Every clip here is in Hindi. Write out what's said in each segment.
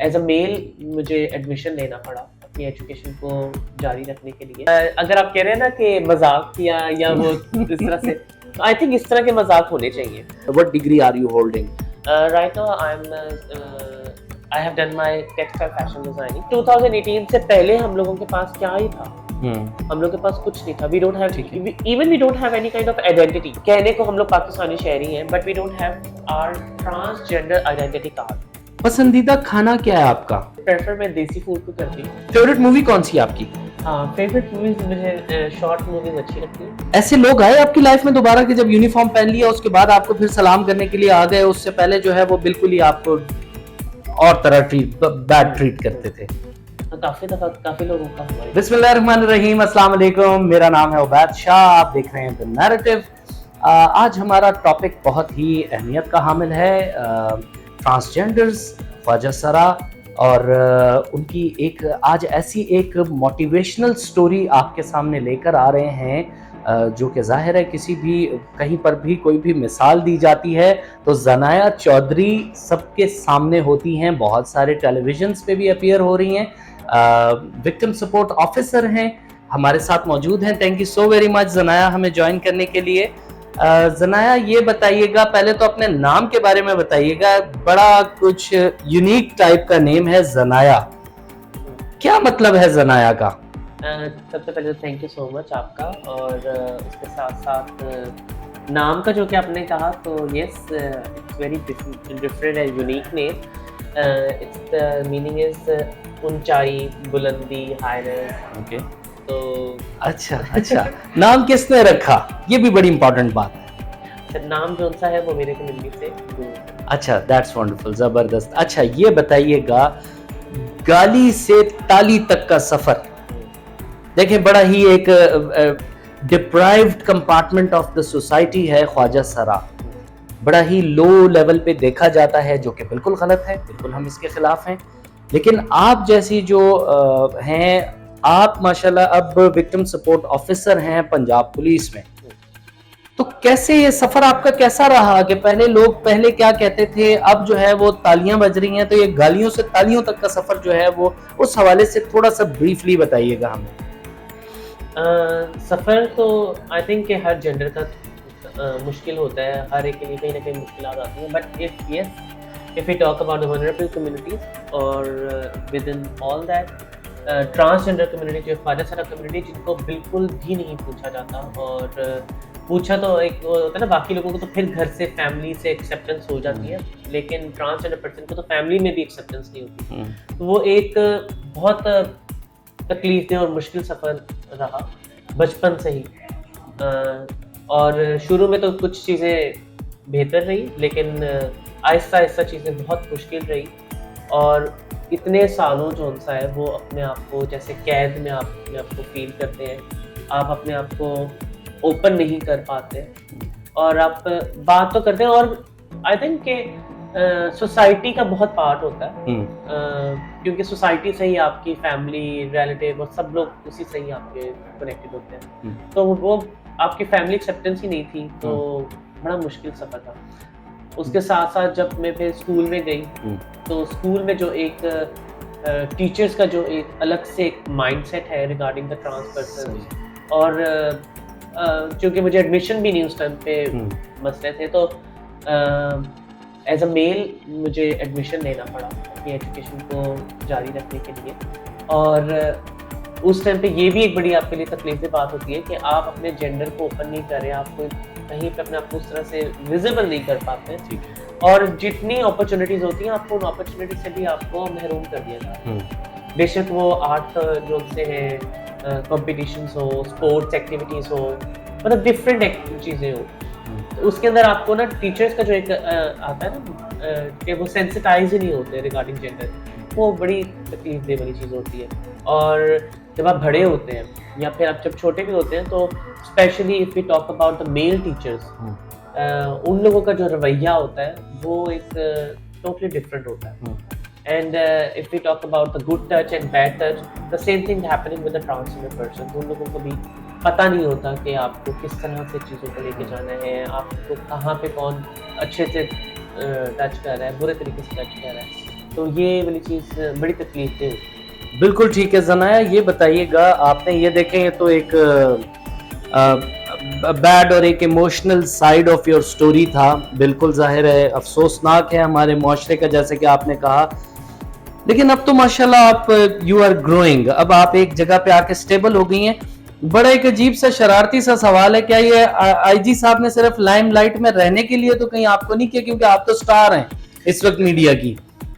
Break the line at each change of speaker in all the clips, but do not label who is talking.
एज अ मेल मुझे एडमिशन लेना पड़ा अपनी एजुकेशन को जारी रखने के लिए। अगर आप कह रहे हैं ना कि मजाक या वो इस तरह से, आई थिंक इस तरह के मजाक होने चाहिए।
What degree are you holding?
Right now I have done my textile fashion designing. 2018 से पहले हम लोगों के पास क्या ही था, हम लोग के पास कुछ नहीं था। We don't have even we don't have any kind of identity. कहने को हम लोग पाकिस्तानी शहरी हैं, but we don't have our transgender identity card.
पसंदीदा खाना क्या है आपका?
प्रेफर मैं देसी फूड को करती हूँ।
फेवरेट मूवी कौन सी है आपकी?
हाँ, फेवरेट मूवीज मुझे शॉर्ट मूवीज अच्छी लगती है।
ऐसे लोग आए आपकी लाइफ में दोबारा कि जब यूनिफॉर्म पहन लिया उसके बाद आपको फिर सलाम करने के लिए आ गए, उससे पहले जो है वो बिल्कुल ही आपको और तरह बैड ट्रीट करते थे?
काफी लोगों का हुआ है।
बिस्मिल्लाहिर्रहमानिर्रहीम, अस्सलाम वालेकुम। मेरा नाम है उबैद शाह, आप देख रहे हैं द नैरेटिव। आज हमारा टॉपिक बहुत ही अहमियत का हामिल है। ट्रांसजेंडर्स, ख्वाजा सरा और उनकी एक आज ऐसी एक मोटिवेशनल स्टोरी आपके सामने लेकर आ रहे हैं जो कि जाहिर है किसी भी कहीं पर भी कोई भी मिसाल दी जाती है तो ज़नाया चौधरी सबके सामने होती हैं। बहुत सारे टेलीविजन्स पे भी अपीयर हो रही हैं। विक्टिम सपोर्ट ऑफिसर हैं, हमारे साथ मौजूद हैं। Thank you so very much Zanaya हमें ज्वाइन करने के लिए। ज़नाया, ये बताइएगा, पहले तो अपने नाम के बारे में बताइएगा। बड़ा कुछ यूनिक टाइप का नेम है ज़नाया, क्या मतलब है ज़नाया का?
सबसे पहले तो थैंक यू सो मच आपका, और उसके साथ साथ नाम का जो कि आपने कहा, तो yes, it's very different and unique name. It's the meaning is ऊंचाई, बुलंदी, हाईनेस।
ओके,
तो
अच्छा नाम किसने रखा, ये भी बड़ी इंपॉर्टेंट बात है।
नाम जो सा है वो मेरे कम्युनिटी से दूर।
अच्छा, दैट्स वंडरफुल, जबरदस्त। अच्छा, ये बताइएगा, गाली से ताली तक का सफर, देखें बड़ा ही एक deprived compartment of the society है ख्वाजा सरा। बड़ा ही लो लेवल पे देखा जाता है, जो कि बिल्कुल गलत है, बिल्कुल हम इसके खिलाफ हैं। लेकिन आप जैसी जो हैं, आप माशाल्लाह अब विक्टिम सपोर्ट ऑफिसर हैं पंजाब पुलिस में, तो कैसे ये सफर आपका कैसा रहा कि पहले क्या कहते थे, अब जो है वो तालियां बज रही हैं, तो ये गालियों से तालियों तक का सफर जो है वो उस हवाले से थोड़ा सा ब्रीफली बताइएगा हमें।
सफ़र तो आई थिंक कि हर जेंडर का मुश्किल होता है, हर एक के लिए कहीं ना कहीं मुश्किल आती हैं। But if we talk about the vulnerable communities और within all that transgender community, जो ख्वाजा सरा कम्युनिटी, जिनको बिल्कुल भी नहीं पूछा जाता, और पूछा तो एक होता है ना, बाकी लोगों को तो फिर घर से, फैमिली से एक्सेप्टेंस हो जाती है, लेकिन ट्रांसजेंडर पर्सन को तो फैमिली में भी एक्सेप्टेंस नहीं होती। तो वो एक बहुत तकलीफदेह और मुश्किल सफ़र रहा बचपन से ही। और शुरू में तो कुछ चीज़ें बेहतर रही, लेकिन आहिस्ता आहिस्ता चीज़ें बहुत मुश्किल रही, और इतने सालों जो उनसा है वो अपने आप को जैसे कैद में आप अपने आप को फील करते हैं। आप अपने आप को ओपन नहीं कर पाते, और आप बात तो करते हैं, और आई थिंक कि सोसाइटी का बहुत पार्ट होता है, क्योंकि सोसाइटी से ही आपकी फैमिली, रिलेटिव और सब लोग उसी से ही आपके कनेक्टेड होते हैं। तो वो आपकी फैमिली एक्सेप्टेंस ही नहीं थी, तो बड़ा मुश्किल सफ़र था। उसके साथ साथ जब मैं फिर स्कूल में गई, तो स्कूल में जो एक टीचर्स का जो एक अलग से एक माइंडसेट है रिगार्डिंग द ट्रांस पर्सन, और क्योंकि मुझे एडमिशन भी नहीं उस टाइम पे मसले थे, तो एज अ मेल मुझे एडमिशन लेना पड़ा अपनी एजुकेशन को जारी रखने के लिए। और उस टाइम पे ये भी एक बड़ी आपके लिए तकलीफ की बात होती है कि आप अपने जेंडर को ओपन नहीं कर रहे, आप कहीं पे अपने आप को उस तरह से विजिबल नहीं कर पाते, और जितनी अपॉर्चुनिटीज होती हैं, आपको उन अपॉर्चुनिटीज से भी आपको महरूम कर दिया जाता है। बेशक वो आर्ट जो से है, कॉम्पिटिशन्स हो, स्पोर्ट्स एक्टिविटीज़ हो, मतलब डिफरेंट चीज़ें हो, तो उसके अंदर आपको ना टीचर्स का जो एक आता है ना कि वो सेंसिटाइज ही नहीं होते रिगार्डिंग जेंडर, वो बड़ी तकलीफ दे वाली चीज़ होती है। और जब आप बड़े होते हैं या फिर आप जब छोटे भी होते हैं, तो specially if we talk about the male teachers, उन लोगों का जो रवैया होता है वो एक टोटली डिफरेंट होता है। And if we talk about the good touch and bad touch, the same thing happening with the transgender person. उन लोगों को भी पता नहीं होता कि आपको किस तरह से चीज़ों को लेके जाना है, आपको कहाँ पे कौन अच्छे से टच कर रहा है, बुरे तरीके से टच कर रहा है। तो ये वाली चीज़ बड़ी तकलीफ दे होती
बिल्कुल ठीक है ज़नाया, ये बताइएगा आपने ये देखें ये तो एक बैड और एक emotional side of your story था, बिल्कुल जाहिर है अफसोसनाक है हमारे मुआशरे का जैसे कि आपने कहा, लेकिन अब तो माशाल्लाह आप यू आर ग्रोइंग, अब आप एक जगह पे आके स्टेबल हो गई हैं। बड़ा एक अजीब सा शरारती सा सवाल है, क्या ये आईजी साहब ने सिर्फ लाइमलाइट में रहने के लिए तो कहीं आपको नहीं किया, क्योंकि आप तो स्टार हैं इस वक्त मीडिया की,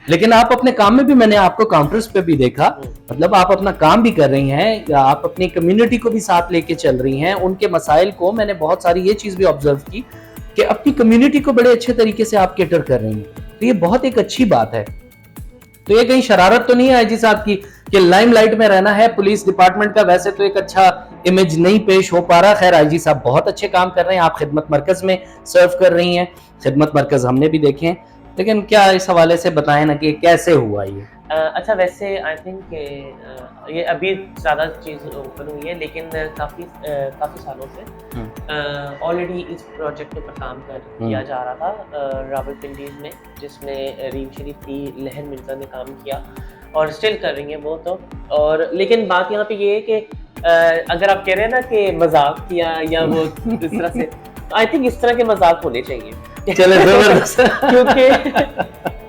लेकिन आप अपने काम में भी मैंने आपको काउंटर्स पे भी देखा, मतलब आप अपना काम भी कर रही हैं, या आप अपनी कम्युनिटी को भी साथ लेके चल रही हैं, उनके मसाइल को मैंने बहुत सारी ये चीज भी ऑब्जर्व की कि अपनी कम्युनिटी को बड़े अच्छे तरीके से आप केटर कर रही हैं, तो ये बहुत एक अच्छी बात है। तो ये कहीं शरारत तो नहीं है आईजी साहब की कि लाइमलाइट में रहना है, पुलिस डिपार्टमेंट का वैसे तो एक अच्छा इमेज नहीं पेश हो पा रहा। खैर आईजी साहब बहुत अच्छे काम कर रहे हैं, आप खिदमत मरकज में सर्व कर रही हैं, खिदमत मरकज हमने भी देखे हैं, लेकिन क्या इस हवाले से बताएं ना कि कैसे हुआ ये।
अच्छा वैसे आई थिंक ये अभी ज़्यादा चीज़ ओपन हुई है, लेकिन काफ़ी सालों से ऑलरेडी इस प्रोजेक्ट के ऊपर काम किया जा रहा था रावलपिंडी में, जिसमें रीम शरीफ की लहन मिर्ज़ा ने काम किया और स्टिल कर रही हैं वो तो। और लेकिन बात यहाँ पे ये है कि अगर आप कह रहे हैं ना कि मजाक किया या वो इस तरह से, आई थिंक इस तरह के मजाक होने चाहिए।
चले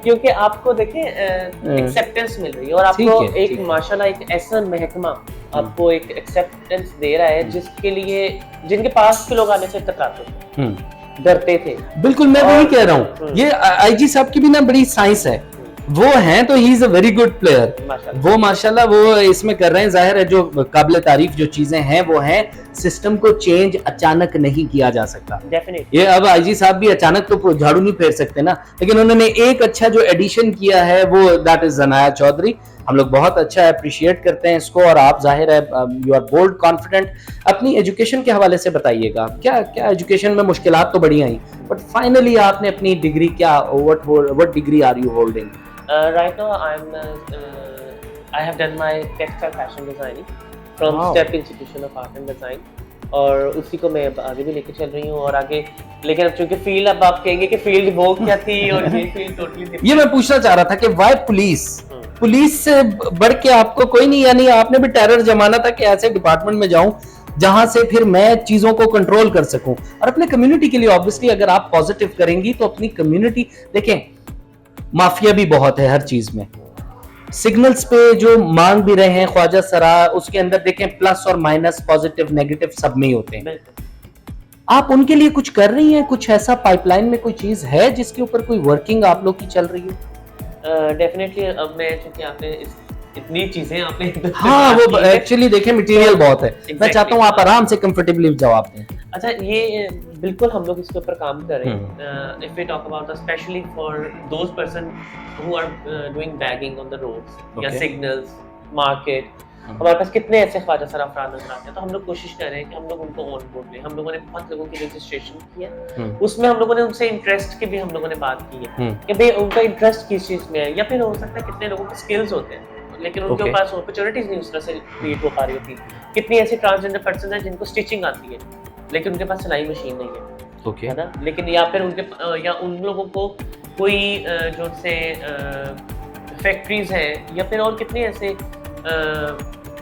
क्योंकि आपको देखें एक्सेप्टेंस मिल रही है, और आपको एक माशाल्लाह एक ऐसा महकमा आपको एक एक्सेप्टेंस दे रहा है जिसके लिए जिनके पास के लोग आने से कतराते थे, डरते थे।
बिल्कुल मैं वही कह रहा हूँ, ये आईजी साहब की भी ना बड़ी साइंस है, वो हैं तो he is a very good player, वो माशाल्लाह वो इसमें कर रहे हैं। जाहिर है जो काबिल तारीफ जो चीजें हैं वो हैं, सिस्टम को चेंज अचानक नहीं किया जा सकता।
डेफिनेटली
ये अब आईजी साहब भी अचानक तो झाड़ू नहीं फेर सकते ना, लेकिन उन्होंने एक अच्छा जो एडिशन किया है वो दैट इज ज़नाया चौधरी, हम लोग बहुत अच्छा अप्रिशिएट करते हैं इसको। और आप जाहिर है यू आर बोल्ड कॉन्फिडेंट। अपनी एजुकेशन के हवाले से बताइएगा, क्या क्या एजुकेशन में मुश्किलात तो बड़ी आई, बट फाइनली आपने अपनी डिग्री क्या what degree are you holding?
Right now I have done my textile fashion designing from Step Institution of Art and Design, और उसी को मैं आगे भी लेके चल रही हूँ। और आगे लेकिन अब चूंकि फील्ड, अब आप कहेंगे कि फील्ड वो क्या थी और ये फील्ड टोटली,
ये मैं पूछना चाह रहा था कि वाई पुलिस से बढ़ के आपको कोई नहीं, यानी आपने भी टेरर जमाना था कि ऐसे डिपार्टमेंट में जाऊं जहां से फिर मैं चीजों को कंट्रोल कर सकूं, और अपने कम्युनिटी के लिए ऑब्वियसली अगर आप पॉजिटिव करेंगी तो अपनी कम्युनिटी, देखें माफिया भी बहुत है हर चीज में, सिग्नल्स पे जो मांग भी रहे हैं ख्वाजा सरा, उसके अंदर देखें प्लस और माइनस पॉजिटिव नेगेटिव सब में ही होते हैं। आप उनके लिए कुछ कर रही हैं, कुछ ऐसा पाइपलाइन में कोई चीज है जिसके ऊपर कोई वर्किंग आप लोग की चल रही है?
डेफिनेटली अब मैं चूंकि आपने इतनी चीजें आपने
हाँ वो एक्चुअली देखें मटेरियल बहुत है, मैं चाहता हूँ आप आराम से कंफर्टेबली जवाब दें।
अच्छा ये बिल्कुल हम लोग इसके ऊपर काम कर रहे हैं। If we talk about specially for those person who are doing begging on the roads या सिग्नल्स मार्केट, हमारे पास कितने ऐसे ख्वाजा सर अफराद नजर आते हैं, तो हम लोग कोशिश कर रहे हैं कि हम लोग उनको ऑन बोर्ड लें। हम लोगों ने बहुत लोगों की रजिस्ट्रेशन किया, उसमें हम लोगों ने उनसे इंटरेस्ट की भी हम लोगों ने बात की है कि भाई उनका इंटरेस्ट किस चीज में है, या फिर हो सकता है कितने लोगों के स्किल्स होते हैं लेकिन उनके पास अपॉर्चुनिटीज नहीं उस तरह से क्रिएट हो पा रही होती। कितनी ऐसी ट्रांसजेंडर पर्सन है जिनको स्टिचिंग आती है लेकिन उनके पास सिलाई मशीन नहीं है, है ना, लेकिन या फिर उनके या उन लोगों को कोई जो से फैक्ट्रीज हैं या फिर और कितने ऐसे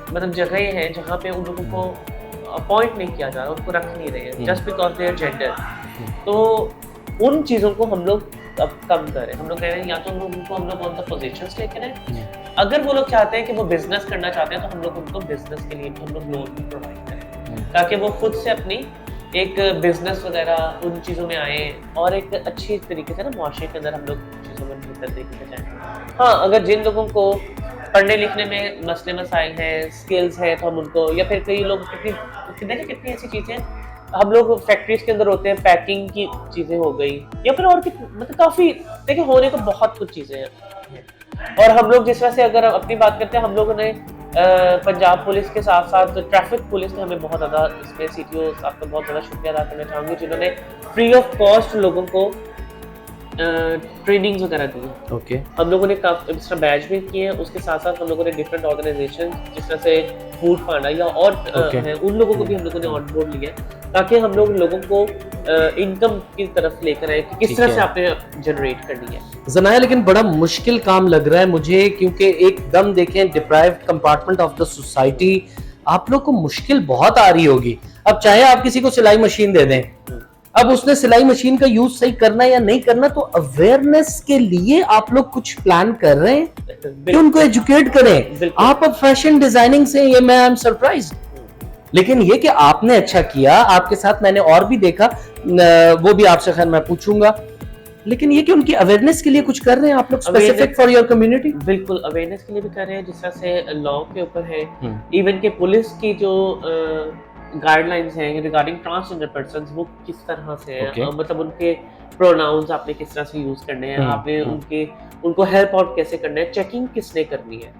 मतलब जगहें हैं जहाँ पे उन लोगों को अपॉइंट नहीं किया जा रहा, उनको रख नहीं रहे हैं जस्ट बिकॉज देयर जेंडर। तो उन चीज़ों को हम लोग अब कम करें, हम लोग कह रहे हैं या तो उनको हम लोग ऑन द पोजीशंस लेके रहें, अगर वो लोग चाहते हैं कि वो बिजनेस करना चाहते हैं तो हम लोग उनको बिजनेस के लिए हम लोग लोन भी प्रोवाइड करें ताकि वो खुद से अपनी एक बिजनेस वगैरह उन चीज़ों में आए और एक अच्छी तरीके से ना मुआशरे के अंदर हम लोग चीज़ों में बेहतर तरीके से जाएँ। हाँ, अगर जिन लोगों को पढ़ने लिखने में मसले मसाइल हैं, स्किल्स हैं, तो हम उनको, या फिर कई लोग कितनी ऐसी चीज़ें हम लोग फैक्ट्रीज के अंदर होते हैं, पैकिंग की चीज़ें हो गई या फिर और मतलब काफ़ी देखिए होने को बहुत कुछ चीज़ें हैं। और हम लोग जिस वजह से अगर अपनी बात करते हैं, हम लोगों ने पंजाब पुलिस के साथ साथ ट्रैफिक पुलिस ने हमें बहुत ज़्यादा इसमें CTO आपका बहुत ज़्यादा शुक्रिया अदा करना चाहूँगी जिन्होंने फ्री ऑफ कॉस्ट लोगों को ट्रेनिंग्स वगैरह दी हैं।
ओके।
हम लोगों ने काफ़ी एक्स्ट्रा बैच भी किए हैं, उसके साथ-साथ हम लोगों ने डिफरेंट ऑर्गनाइजेशन जिस तरह से फूड पांडा या और
ओके।
हैं, उन लोगों को भी हम लोगों ने ऑन बोर्ड लिया है, ताकि हम लोगों को इनकम की तरफ लेकर आए कि किस
ठीक
तरह
है।
से आपने जनरेट करनी है।
ज़नाया, लेकिन बड़ा मुश्किल काम लग रहा है मुझे, क्योंकि एकदम देखें deprived compartment of the society, आप लोग को मुश्किल बहुत आ रही होगी। अब चाहे आप किसी को सिलाई मशीन दे दें, अब उसने सिलाई मशीन का यूज सही करना या नहीं करना, तो अवेयरनेस के लिए आप लोग कुछ प्लान कर रहे हैं कि उनको एजुकेट करें।
बिल्कुल।
आप अब फैशन डिजाइनिंग से, ये मैं आई एम सरप्राइज, लेकिन ये कि आपने अच्छा किया, आपके साथ मैंने और भी देखा, वो भी आपसे खैर मैं पूछूंगा, लेकिन ये कि उनकी अवेयरनेस के लिए कुछ कर रहे हैं आप लोग स्पेसिफिक फॉर योर कम्युनिटी?
बिल्कुल अवेयरनेस के लिए भी कर रहे हैं, जिस तरह से लॉ के ऊपर है, इवन के पुलिस की जो गाइडलाइंस हैं रिगार्डिंग ट्रांसजेंडर पर्सन्स, वो किस तरह से है,
Okay.
मतलब उनके प्रोनाउंस आपने किस तरह से यूज करने हैं, आपने उनको हेल्प आउट कैसे करना है, चेकिंग किसने करनी है,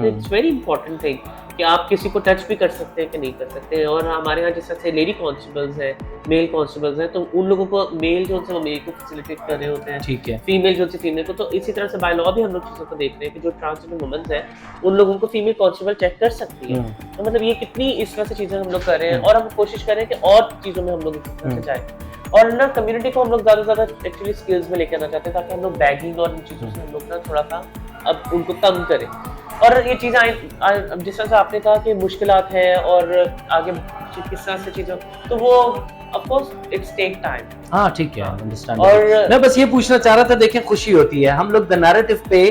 इट्स वेरी इंपॉर्टेंट थिंग कि आप किसी को टच भी कर सकते हैं कि नहीं कर सकते हैं। और हमारे यहाँ जिस तरह से लेडी कांस्टेबल्स हैं, मेल कांस्टेबल्स हैं, तो उन लोगों को मेल जो उनसे वो मेल को फैसिलिटेट कर रहे होते हैं,
ठीक है।
फीमेल जो उनसे फीमेल को, तो इसी तरह से बाय लॉ भी हम लोग चीज़ों को देख रहे हैं कि जो ट्रांसजेंडर वुमेन्स हैं उन लोगों को फीमेल कांस्टेबल चेक कर सकती है। तो मतलब ये कितनी इस तरह से चीज़ें हम लोग कर रहे हैं, और हम कोशिश कर रहे हैं कि और चीज़ों में हम लोग इस तरह से जाएँ, और ना कम्युनिटी को हम लोग ज़्यादा से ज़्यादा एक्चुअली स्किल्स में लेके आना चाहते हैं, ताकि हम लोग बैगिंग और इन चीज़ों से हम लोग ना थोड़ा सा अब उनको कम करें। और ये चीज़ें अब जिस तरह से आपने कहा कि मुश्किलात है और आगे किस तरह से चीज़ें, तो वो of course it's take time.
हाँ ठीक है, अंडरस्टैंड।
और
मैं बस ये पूछना चाह रहा था, देखें खुशी होती है, हम लोग द नैरेटिव पे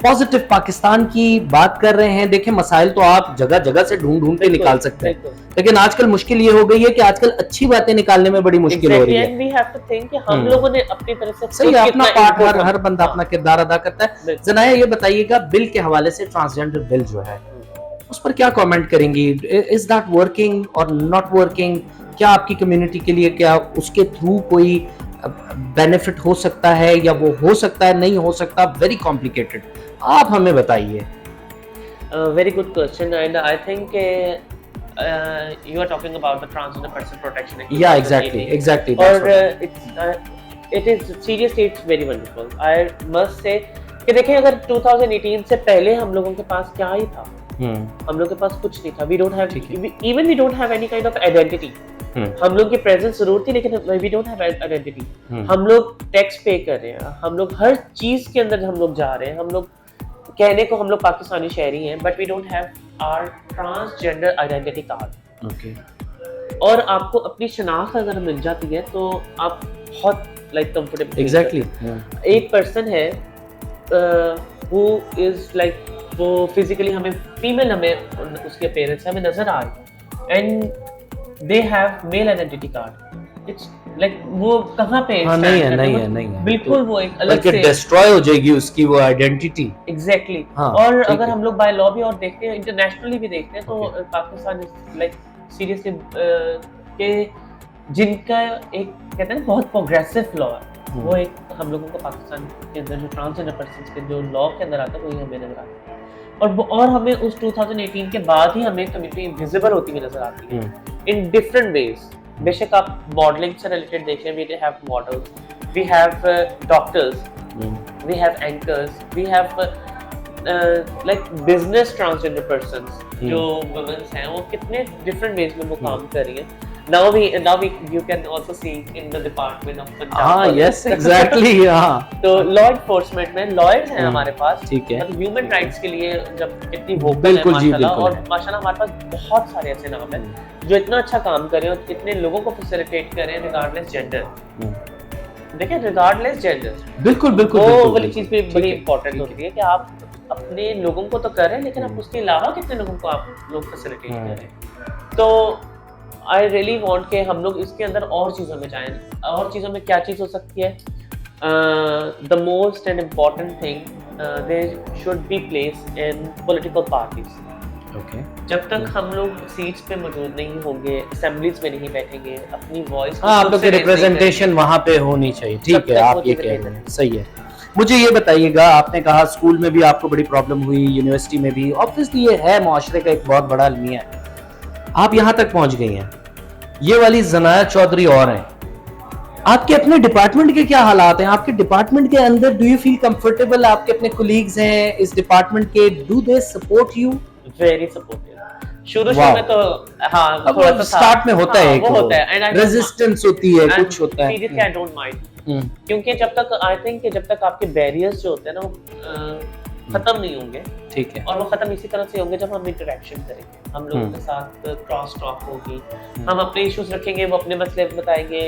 पॉजिटिव पाकिस्तान की बात कर रहे हैं। देखें मसाइल तो आप जगह जगह से ढूंढ के निकाल सकते हैं, लेकिन आजकल मुश्किल ये हो गई है कि आजकल अच्छी बातें निकालने में बड़ी मुश्किल हो रही है।
We have to think कि हम लोगों ने अपनी तरफ से
सही है, अपना पार्ट हर बंदा
हाँ।
अपना किरदार अदा करता है। ज़नाया, ये बताइएगा बिल के हवाले से, ट्रांसजेंडर बिल जो है उस पर क्या कमेंट करेंगी? इज दैट वर्किंग और नॉट वर्किंग? क्या आपकी कम्युनिटी के लिए, क्या उसके थ्रू कोई बेनिफिट हो सकता है, या वो हो सकता है, नहीं हो सकता? वेरी कॉम्प्लिकेटेड, आप हमें बताइए।
Very good question, and I think you are talking about the transgender person protection act.
Yeah, exactly.
और it is seriously it's very wonderful. I must say कि देखें, अगर 2018 से पहले हम लोगों के पास क्या ही था, हम लोग के पास कुछ नहीं था। We don't have even we don't have any kind of identity. हम लोग की प्रेजेंस जरूर थी, लेकिन we don't have identity. हम लोग टैक्स पे कर रहे हैं, हम लोग हर चीज के अंदर हम लोग जा रहे हैं, हम लोग कहने को हम लोग पाकिस्तानी शहरी हैं, but we don't have our transgender identity card.
Okay.
और आपको अपनी शनाख्त अगर मिल जाती है तो आप बहुत लाइक कंफर्टेबल।
एग्जैक्टली।
एक पर्सन है हु इज लाइक, वो फिजिकली हमें फीमेल, हमें उसके पेरेंट्स हमें नजर आ रही, and they have mail identity card. It's like वो कहाँ पे
नहीं है
बिल्कुल, वो एक अलग से
डिस्ट्रॉय हो जाएगी उसकी वो आइडेंटिटी।
एग्जैक्टली। और अगर हम लोग बाय लॉ भी और देखते हैं, इंटरनेशनली भी देखते हैं, तो पाकिस्तान इज लाइक सीरियसली के जिनका एक कहते हैं बहुत प्रोग्रेसिव लॉ है, वो एक हम लोगों को पाकिस्तान के अंदर जो ट्रांसजेंडर पर्सन्स के जो लॉ के अंदर आता है वही हमें नजर आता है। और हमें उस 2018 के बाद ही हमें कम्युनिटी विजिबल होती हुई नजर आती है इन डिफरेंट वेज। बेशक आप मॉडलिंग से रिलेटेड देखें, we have models, we have doctors, we have anchors, we have like business transgender persons, जो वुमेन्स हैं, वो कितने डिफरेंट वेज में वो काम कर रही हैं। Now we you can also see in the department of Punjab.
Yes, exactly.
तो लॉ इन्फोर्समेंट में लॉयर्स हैं हमारे पास,
ठीक है,
मतलब ह्यूमन राइट्स के लिए जब कितनी वोकल है माशाल्लाह, और माशाल्लाह हमारे पास बहुत सारे ऐसे नाम हैं जो इतना अच्छा काम कर रहे हैं और इतने लोगों को फैसिलिटेट कर रहे हैं रिगार्डलेस जेंडर। देखिए रिगार्डलेस जेंडर,
बिल्कुल
वो वाली चीज भी बड़ी इंपॉर्टेंट होती है कि आप अपने लोगों को तो कर रहे हैं, लेकिन आप उसके अलावा कितने लोगों को आप लोग फैसिलिटेट कर रहे हैं। तो आई रियली वांट के हम लोग इसके अंदर और चीज़ों में जाएं। और चीज़ों में क्या चीज़ हो सकती है? The most and important thing, there should be place in political parties.
Okay.
जब तक हम लोग सीट्स पे मौजूद नहीं होंगे, असेंबलीज में नहीं बैठेंगे, अपनी वॉइस
आप लोग की रिप्रेजेंटेशन वहाँ पे होनी चाहिए। ठीक है, आप ये कह रहे हैं, सही है। मुझे ये बताइएगा, आपने कहा स्कूल में भी आपको बड़ी प्रॉब्लम हुई, यूनिवर्सिटी में भी, ऑब्वियसली ये है माशरे का एक बहुत बड़ा अलमिया है। आप यहाँ तक पहुँच गई हैं, ये वाली ज़नाया चौधरी और हैं, आपके अपने डिपार्टमेंट के क्या हालात हैं? आपके डिपार्टमेंट के अंदर डू यू फील कंफर्टेबल? आपके अपने कोलीग्स हैं इस डिपार्टमेंट के, do they support you?
Very supportive. शुरू
वाह।
में तो हाँ
अब
थोड़ा सा
स्टार्ट में होता है,
वो होता है एंड
रेजिस्टेंस होती है, कुछ होता है।
सीरियसली आई डोंट माइंड, क्योंकि जब तक आई थिंक कि जब तक आपके बैरियर्स जो होते हैं ना वो खत्म नहीं होंगे,
ठीक है।
और वो खत्म इसी तरह से होंगे जब हम इंटरेक्शन करेंगे, हम लोगों के साथ क्रॉस टॉक होगी, हम अपने इश्यूज रखेंगे, वो अपने मसले बताएंगे,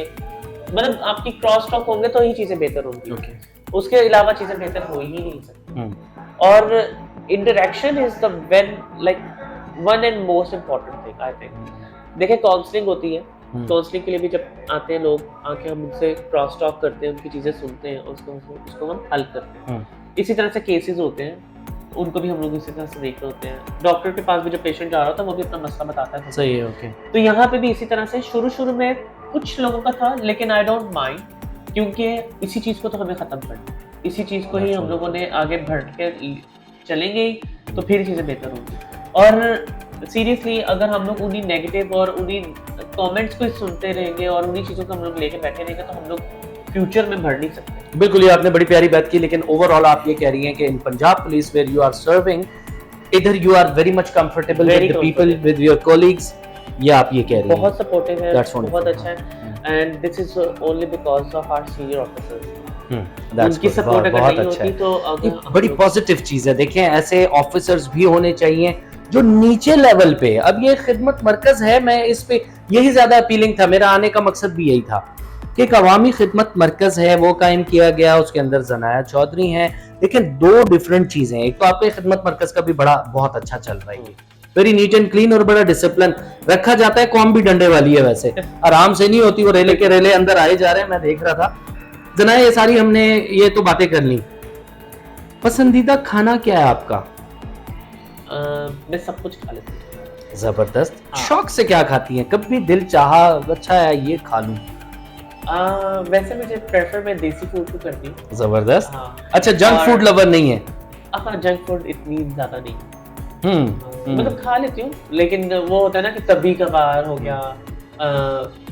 मतलब आपकी क्रॉस टॉक होंगे तो ही चीजें बेहतर होंगी।
ओके।
उसके अलावा चीजें बेहतर हो ही नहीं सकती। और interaction is the when like one and most important thing I think. देखिए काउंसलिंग होती है, काउंसलिंग के लिए भी जब आते हैं लोग, आके हम उनसे क्रॉस टॉक करते हैं, उनकी चीजें सुनते हैं, उसको हम हल करते हैं। इसी तरह से केसेस होते हैं, उनको भी हम लोग इसी तरह से देख रहे होते हैं। डॉक्टर के पास भी जब पेशेंट जा रहा होता है वो भी अपना मसला बताता है।
सही है, ओके।
तो यहाँ पे भी इसी तरह से शुरू में कुछ लोगों का था, लेकिन आई डोंट माइंड, क्योंकि इसी चीज को तो हमें खत्म करना है, इसी चीज को ही हम लोगों ने आगे बढ़ के चलेंगे ही तो फिर चीजें बेहतर होंगी। और सीरियसली अगर हम लोग उन्हीं नेगेटिव और उन्हीं कमेंट्स को सुनते रहेंगे और उन्हीं चीजों को हम लोग लेके बैठे रहेंगे तो हम लोग फ्यूचर में बढ़ नहीं सकते।
बिल्कुल, ये आपने बड़ी प्यारी बात की, लेकिन ओवरऑल आप ये कह रही हैं कि in Punjab police where you are serving, इधर you are very much comfortable with the people, with your colleagues, ये आप ये कह रही हैं।
बहुत सपोर्टिव है, बहुत अच्छा है, and this is only because of our senior officers. उनकी सपोर्ट अगर नहीं होती तो
बड़ी पॉजिटिव चीज है। देखें, ऐसे ऑफिसर्स भी होने चाहिए जो नीचे लेवल पे, अब ये खिदमत मरकज है, मैं इस पे यही ज्यादा अपीलिंग था, मेरा आने का मकसद भी यही था कि एक अवामी खिदमत मरकज है वो कायम किया गया, उसके अंदर जनाया चौधरी हैं, लेकिन दो डिफरेंट चीजें। एक तो आपके खिदमत मरकज का भी बहुत अच्छा चल रहा है, वेरी नीट एंड क्लीन और बड़ा डिसिप्लिन रखा जाता है। कौम भी डंडे वाली है, वैसे आराम से नहीं होती, वो रेले के रेले अंदर आए जा रहे हैं, मैं देख रहा था। जनाया ये सारी हमने ये तो बातें कर ली। पसंदीदा खाना क्या है आपका?
मैं सब कुछ खा लेती हूँ।
जबरदस्त।
हाँ।
शौक से क्या खाती हैं? कभी दिल चाहा अच्छा है ये खा लूं?
वैसे मुझे प्रेफर मैं देसी फूड को करती हूँ।
जबरदस्त।
हाँ।
अच्छा, जंक फूड लवर नहीं है?
हाँ, जंक फूड इतनी ज्यादा नहीं,
हम्म।
मतलब खा लेती हूँ, लेकिन वो होता है ना कि कभी कभार हो गया,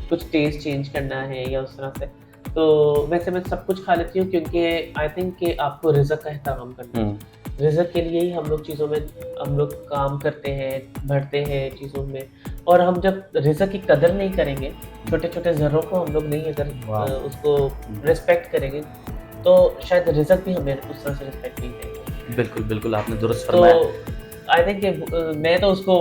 कुछ टेस्ट चेंज करना है या उस तरह से, तो वैसे मैं सब कुछ खा लेती हूँ, क्योंकि आई थिंक कि आपको रिज़्क का एहतराम करना है। रिज़्क के लिए ही हम लोग चीज़ों में हम लोग काम करते हैं, बढ़ते हैं चीज़ों में, और हम जब रिज़्क की कदर नहीं करेंगे, छोटे छोटे ज़र्रों को हम लोग नहीं अगर उसको रिस्पेक्ट करेंगे, तो शायद रिज़्क भी हमें उस तरह से रिस्पेक्ट नहीं देंगे।
बिल्कुल बिल्कुल, आपने दुरुस्त फरमाया।
तो आई थिंक मैं तो उसको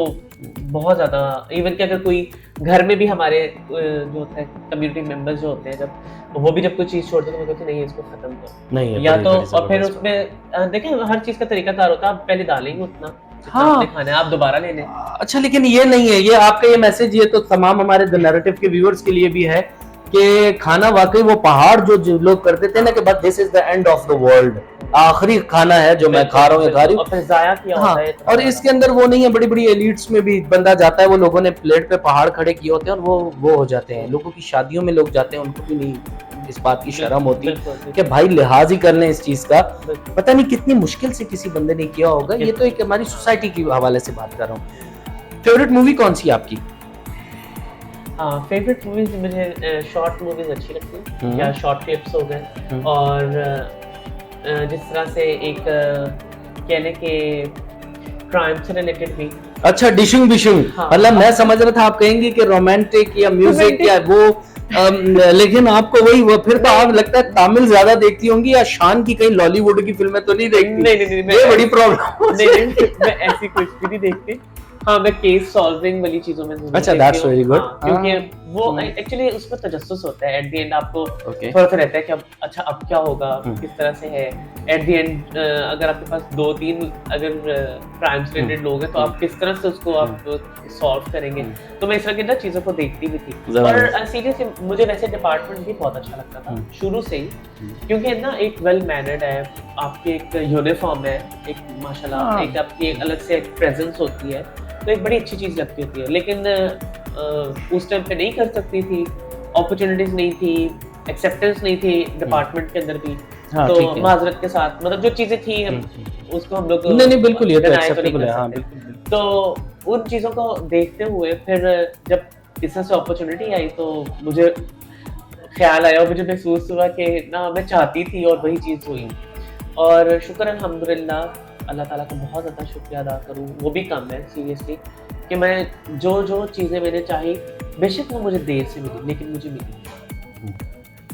बहुत ज़्यादा, इवन कि अगर कोई घर में भी हमारे जो होता है कम्युनिटी मेंबर्स जो होते हैं, जब वो भी जब कोई चीज़ छोड़ते हैं तो मैं कहती नहीं इसको खत्म करो, नहीं या तो, और फिर उसमें देखें हर चीज़ का तरीकाकार होता है, आप पहले डालेंगे उतना
हाँ
खाना है, आप दोबारा ले लें।
अच्छा, लेकिन ये नहीं है, ये आपका ये मैसेज ये तो तमाम हमारे द नैरेटिव के व्यूअर्स के लिए भी है कि खाना वाकई वो पहाड़ जो लोग कर देते हैं ना कि बस this is the end of the world, आखिरी खाना है जो मैं खा रहा हूँ, खा रही हूँ,
जाया किया होता है।
और इसके अंदर वो नहीं है। बड़ी बड़ी एलिट्स में भी बंदा जाता है, वो लोगों ने प्लेट पे पहाड़ खड़े किए होते हैं और वो हो जाते हैं। लोगों की शादियों में लोग जाते हैं, उनको भी नहीं इस बात की शर्म होती कि भाई लिहाज ही कर लें इस चीज का। पता नहीं कितनी मुश्किल से किसी बंदे ने किया होगा। ये तो एक हमारी सोसाइटी की हवाले से बात कर रहा हूँ। फेवरेट मूवी कौन सी है आपकी?
हाँ, फेवरेट मूवीज मुझे शॉर्ट मूवीज अच्छी लगती है, या शॉर्ट क्लिप्स हो गए, और जिस तरह से एक कहने के क्राइम से रिलेटेड भी।
अच्छा, डिशिंग बिशिंग, मतलब मैं समझ रहा था आप कहेंगे कि रोमांटिक या म्यूजिक या वो लेकिन आपको वही वो फिर तो आप लगता है तमिल ज्यादा देखती होंगी, या शान की कहीं लॉलीवुड की फिल्में तो नहीं देखती?
नहीं,
ये बड़ी प्रॉब्लम।
नहीं, मैं ऐसी कुछ भी नहीं देखती। हाँ, मैं केस सॉल्विंग वाली चीजों में
अच्छा, दैट्स वेरी गुड,
क्योंकि वो एक्चुअली उसमें तजस्सुस होता है। एट द एंड आपको थोड़ा सा रहता है कि अब क्या होगा, किस तरह से है। एट द एंड अगर आपके पास 2-3 अगर क्राइम से रिलेटेड लोग हैं तो आप किस तरह से उसको आप सॉल्व करेंगे। तो मैं इस तरह की ना चीजों को देखती भी थी। और सीरियसली मुझे वैसे डिपार्टमेंट भी बहुत अच्छा लगता था शुरू से ही, क्योंकि ना एक वेल मैनर्ड है, आपकी एक यूनिफॉर्म है, एक माशाल्लाह एक आपकी एक अलग से एक प्रेजेंस होती है, तो एक बड़ी अच्छी चीज लगती होती है। लेकिन उस टाइम पे नहीं कर सकती थी, अपॉर्चुनिटीज नहीं थी, एक्सेप्टेंस नहीं थी डिपार्टमेंट के अंदर भी। तो माजरत के साथ मतलब जो चीजें थी उसको हम लोग
नहीं बिल्कुल ये तो एक्सेप्टेबल है। हाँ, बिल्कुल।
तो उन चीजों को देखते हुए फिर जब इस तरह से अपॉर्चुनिटी आई तो मुझे ख्याल आया और मुझे महसूस हुआ कि ना मैं चाहती थी और वही चीज़ हुई। और शुक्र अल्हम्दुलिल्लाह, अल्लाह ताला का बहुत ज़्यादा शुक्रिया अदा करूँ, वो भी कम है सीरियसली, कि मैं जो चीज़ें मैंने चाही, बेशक वो मुझे देर से मिली, लेकिन मुझे मिली।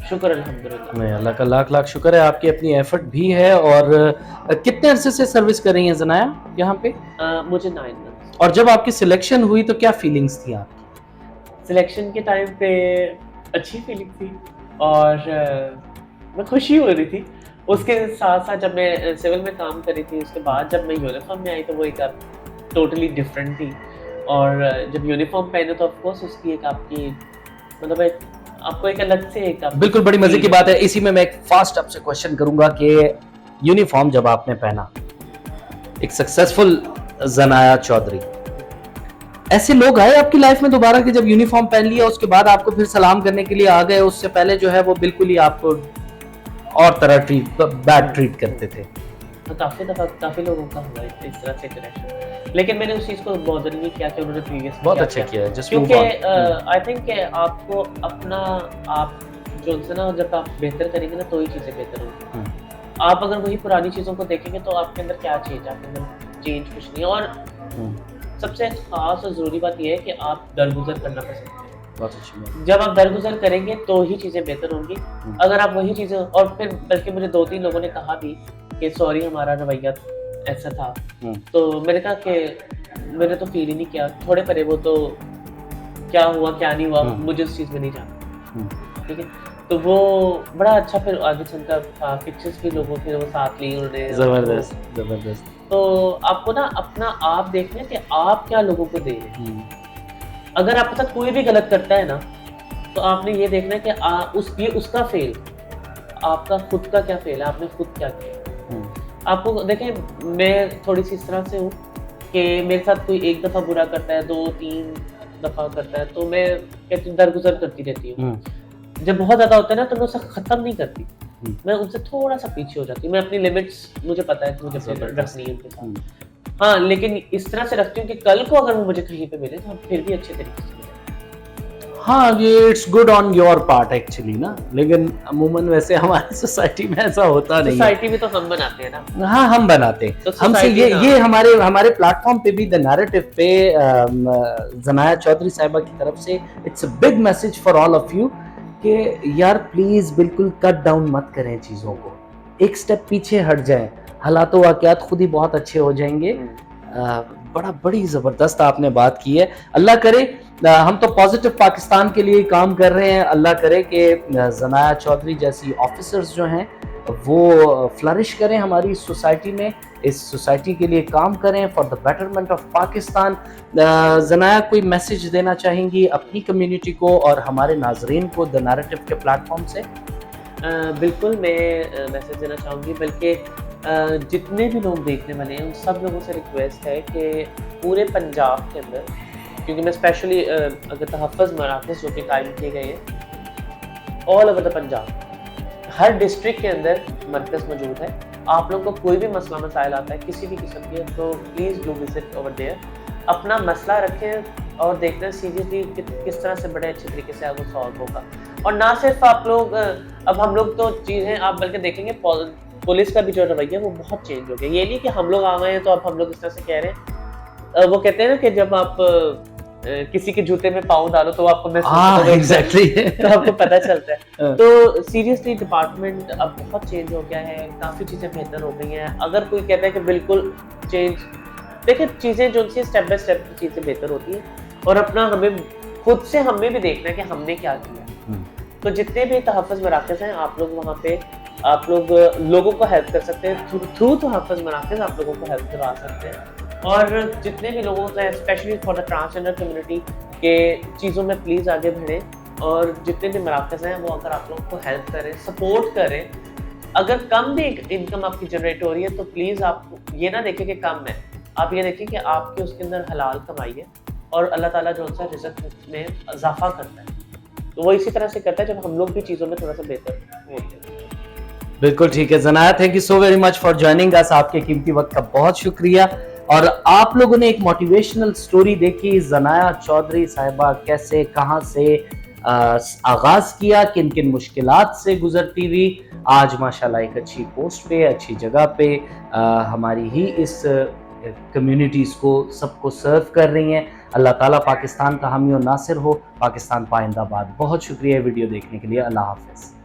शुक्र अल्हम्दुलिल्लाह।
नहीं, अल्लाह का लाख लाख शुक्र है, आपकी अपनी एफर्ट भी है। और कितने अरसे से सर्विस कर रही हैं ज़नाया यहाँ पे?
मुझे 9 मंथ्स।
और जब आपकी सिलेक्शन हुई तो क्या फीलिंग्स थी आपकी?
सिलेक्शन के टाइम पे अच्छी फीलिंग थी और मैं खुशी हो रही थी। उसके साथ-साथ जब मैं सिविल में काम कर रही थी, उसके बाद जब मैं यूनिफ़ॉर्म में आई तो वो एक टोटली डिफरेंट थी। और जब यूनिफ़ॉर्म पहने तो ऑफ कोर्स उसकी एक आपकी मतलब एक आपको एक अलग से एक आपकी
बिल्कुल बड़ी मजे की बात है। इसी में मैं एक फास्ट आपसे क्वेश्चन करूंगा कि यूनिफॉर्म जब आपने पहना, एक सक्सेसफुल ज़नाया चौधरी, ऐसे लोग आए आपकी लाइफ में दोबारा कि जब यूनिफॉर्म पहन लिया उसके बाद आपको फिर सलाम करने के लिए आ गए, उससे पहले जो है वो बिल्कुल ही आपको और तरह बैड ट्रीट करते थे?
काफ़ी दफ़ा काफ़ी लोगों का हुआ है इस तरह से इंटरेक्शन, लेकिन मैंने उस चीज़ को बॉदर नहीं किया कि उन्होंने प्रीवियस
बहुत अच्छा किया है, जस्ट
क्योंकि आई थिंक कि आपको अपना आप जो उनसे ना जब आप बेहतर करेंगे ना तो ही चीज़ें बेहतर होंगी। आप अगर वही पुरानी चीज़ों को देखेंगे तो आपके अंदर क्या चेंज, आपके अंदर चेंज कुछ नहीं है। और सबसे खास और ज़रूरी बात ये है कि आप दरगुजर करना पसंद करें।
बहुत अच्छी बात।
जब आप दरगुजर करेंगे तो ही चीज़ें बेहतर होंगी। अगर आप वही चीज़ें, और फिर बल्कि मुझे 2-3 लोगों ने कहा भी कि सॉरी हमारा रवैया ऐसा था, तो मैंने कहा कि मैंने तो फील ही नहीं किया, छोड़े परे वो तो क्या हुआ क्या नहीं हुआ मुझे उस चीज़ में नहीं जाना, ठीक है। तो वो बड़ा अच्छा फिर आगे चलकर था, पिक्चर्स भी लोगों के वो साथ ली उन्होंने।
जबरदस्त जबरदस्त।
तो आपको ना अपना आप देखना कि आप क्या लोगों को दे रहे हैं। अगर आपके साथ कोई भी गलत करता है ना, तो आपने ये देखना है कि उसका फेल, आपका खुद का क्या फेल है, आपने खुद क्या किया। आपको देखें, मैं थोड़ी सी इस तरह से हूँ कि मेरे साथ कोई एक दफ़ा बुरा करता है, 2-3 दफ़ा करता है, तो मैं कहती हूँ दरगुजर करती रहती हूँ। जब बहुत ज़्यादा होता है ना तो मैं उसे ख़त्म नहीं करती, मैं उनसे थोड़ा सा पीछे हो जाती हूँ। मैं अपनी लिमिट्स, मुझे पता है कि मुझे रखनी है उनके साथ। हाँ, लेकिन इस तरह से रखती हूँ कि कल को अगर वो मुझे कहीं पे मिले तो हम फिर भी अच्छे तरीके से मिलें।
हाँ, ये it's good on your part actually ना, लेकिन अमूमन वैसे हमारी सोसाइटी में ऐसा होता नहीं है।
सोसाइटी भी तो हम बनाते हैं ना।
हाँ, हम बनाते हैं।
तो
हमसे ये हमारे प्लेटफॉर्म पे भी द नैरेटिव पे ज़नाया चौधरी साहिबा की तरफ से it's a big message for all of you कि यार प्लीज बिल्कुल कट डाउन मत करें चीज़ों को, एक स्टेप पीछे हट जाएं, हालात वाक़यात खुद ही बहुत अच्छे हो जाएंगे। बड़ी ज़बरदस्त आपने बात की है। अल्लाह करे, हम तो पॉजिटिव पाकिस्तान के लिए काम कर रहे हैं, अल्लाह करे कि ज़नाया चौधरी जैसी ऑफिसर्स जो हैं वो फ्लरिश करें हमारी सोसाइटी में, इस सोसाइटी के लिए काम करें for the betterment of Pakistan. Zanaya कोई मैसेज देना चाहेंगी अपनी कम्युनिटी को और हमारे नाजरीन को द नैरेटिव के प्लेटफॉर्म से?
बिल्कुल मैं मैसेज देना चाहूँगी, बल्कि जितने भी लोग देखने वाले हैं उन सब लोगों से रिक्वेस्ट है कि पूरे पंजाब के अंदर, क्योंकि मैं स्पेशली अगर तहफ़्फ़ुज़ मराकज़ जो कि कायम किए गए हैं all over the Punjab, her district के अंदर मरकज़ मौजूद है। आप लोगों को कोई भी मसला मसाइल आता है किसी भी किस्म के, तो please do visit over there, अपना मसला रखें और देखना सीरियसली किस तरह से बड़े अच्छे तरीके से वो सॉल्व होगा। और ना सिर्फ आप लोग, अब हम लोग तो चीज़ें आप बल्कि देखेंगे पुलिस का भी जो रवैया है वो बहुत चेंज हो गया। ये नहीं कि हम लोग आ गए हैं तो अब हम लोग इस तरह से कह रहे हैं। वो कहते हैं ना कि जब आप किसी के जूते में पाँव डालो तो आपको महसूस
एग्जैक्टली
तो आपको पता चलता है। तो सीरियसली डिपार्टमेंट अब बहुत चेंज हो गया है, काफ़ी चीज़ें बेहतर हो गई हैं। अगर कोई कहता है कि बिल्कुल चेंज, देखिए चीज़ें जो उनसे स्टेप बाय स्टेप चीज़ें बेहतर होती हैं, और अपना हमें खुद से हमें भी देखना है कि हमने क्या किया। तो जितने भी तहफ़्फ़ुज़ मराकज़ हैं, आप लोग वहाँ पे आप लोग लोगों को हेल्प कर सकते हैं थ्रू तहफ़्फ़ुज़ मराकज़, आप लोगों को हेल्प करवा सकते हैं। और जितने भी लोगों से specially for the transgender community के चीज़ों में प्लीज़ आगे बढ़ें, और जितने भी मराकज़ हैं वो अगर आप लोगों को हेल्प करें, सपोर्ट करें। अगर कम भी इनकम आपकी जनरेट हो रही है तो प्लीज़ आप ये ना देखें कि कम है, आप ये देखें कि आपके उसके अंदर हलाल कमाई है, और अल्लाह ताला जो सा रिज़्क़ में इज़ाफ़ा करता है, तो वो इसी तरह से करता है जब हम लोग भी चीज़ों में थोड़ा सा बेहतर होते हैं।
बिल्कुल ठीक है Zanaya, thank you so very much for joining us, आपके कीमती वक्त का बहुत शुक्रिया। और आप लोगों ने एक मोटिवेशनल स्टोरी देखी, ज़नाया चौधरी साहिबा कैसे कहाँ से आगाज़ किया, किन किन मुश्किलात से गुज़रती हुई आज माशाल्लाह एक अच्छी पोस्ट पे, अच्छी जगह पे हमारी ही इस कम्युनिटीज़ को सबको सर्व कर रही हैं। अल्लाह ताला पाकिस्तान का हामी और नासिर हो, पाकिस्तान पाइंदाबाद। बहुत शुक्रिया वीडियो देखने के लिए। अल्लाह हाफ़िज़।